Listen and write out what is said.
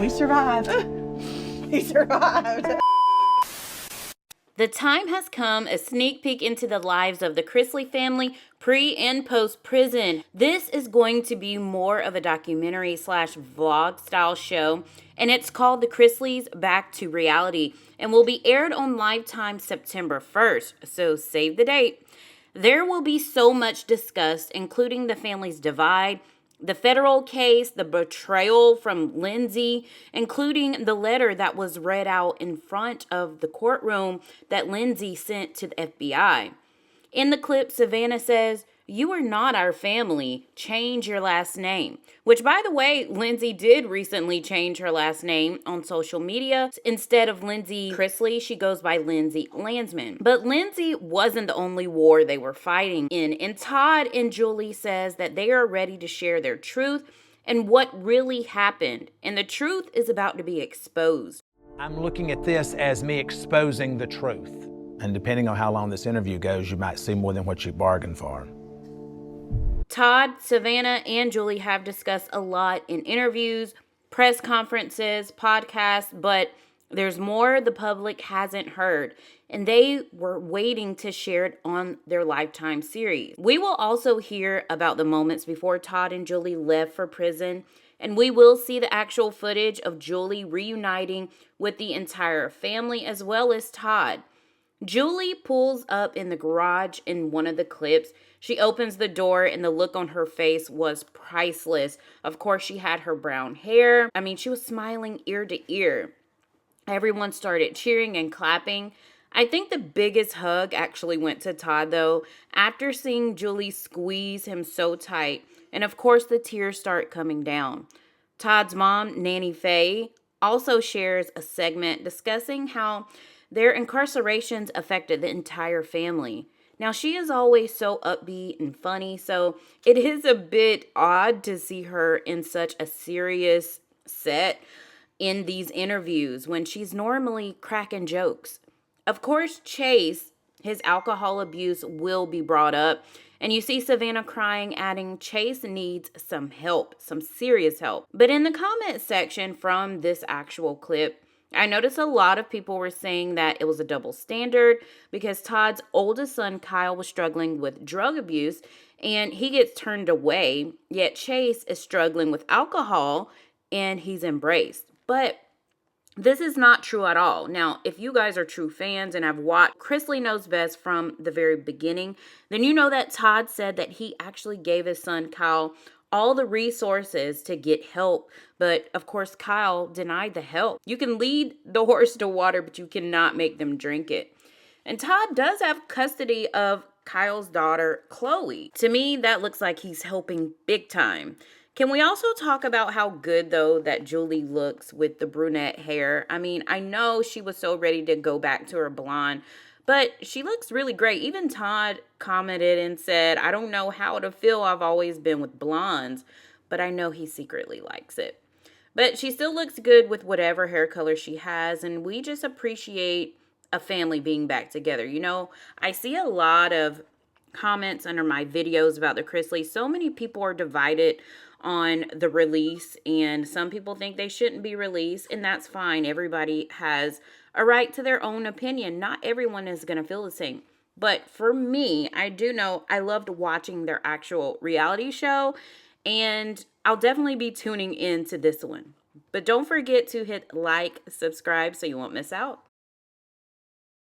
We survived. We survived. The time has come, a sneak peek into the lives of the Chrisley family pre and post prison. This is going to be more of a documentary / vlog style show, and it's called The Chrisleys Back to Reality and will be aired on Lifetime September 1st, so save the date. There will be so much discussed, including the family's divide, the federal case, the betrayal from Lindsay, including the letter that was read out in front of the courtroom that Lindsay sent to the FBI. In the clip, Savannah says, "You are not our family. Change your last name." Which, by the way, Lindsay did recently change her last name on social media. Instead of Lindsay Chrisley, she goes by Lindsay Landsman. But Lindsay wasn't the only war they were fighting in. And Todd and Julie says that they are ready to share their truth and what really happened. And the truth is about to be exposed. I'm looking at this as me exposing the truth. And depending on how long this interview goes, you might see more than what you bargained for. Todd, Savannah, and Julie have discussed a lot in interviews, press conferences, podcasts, but there's more the public hasn't heard, and they were waiting to share it on their Lifetime series. We will also hear about the moments before Todd and Julie left for prison, and we will see the actual footage of Julie reuniting with the entire family as well as Todd. Julie pulls up in the garage in one of the clips. She opens the door and the look on her face was priceless. Of course, she had her brown hair. I mean, she was smiling ear to ear. Everyone started cheering and clapping. I think the biggest hug actually went to Todd, though, after seeing Julie squeeze him so tight. And of course, the tears start coming down. Todd's mom, Nanny Faye, also shares a segment discussing how their incarcerations affected the entire family. Now, she is always so upbeat and funny, so it is a bit odd to see her in such a serious set in these interviews when she's normally cracking jokes. Of course, Chase, his alcohol abuse will be brought up, and you see Savannah crying, adding Chase needs some help, some serious help. But in the comment section from this actual clip, I noticed a lot of people were saying that it was a double standard because Todd's oldest son, Kyle, was struggling with drug abuse and he gets turned away, yet Chase is struggling with alcohol and he's embraced. But this is not true at all. Now, if you guys are true fans and have watched Chrisley Knows Best from the very beginning, then you know that Todd said that he actually gave his son, Kyle, all the resources to get help, but of course Kyle denied the help. You can lead the horse to water, but you cannot make them drink it. And Todd does have custody of Kyle's daughter, Chloe. To me, that looks like he's helping big time. Can we also talk about how good, though, that Julie looks with the brunette hair? I mean, I know she was so ready to go back to her blonde, but she looks really great. Even Todd commented and said, "I don't know how to feel. I've always been with blondes, but I know he secretly likes it." But she still looks good with whatever hair color she has, and we just appreciate a family being back together. You know, I see a lot of comments under my videos about the Chrisleys. So many people are divided on the release, and some people think they shouldn't be released, and that's fine. Everybody has a right to their own opinion. Not everyone is going to feel the same. But for me, I do know I loved watching their actual reality show, and I'll definitely be tuning into this one. But don't forget to hit like, subscribe so you won't miss out.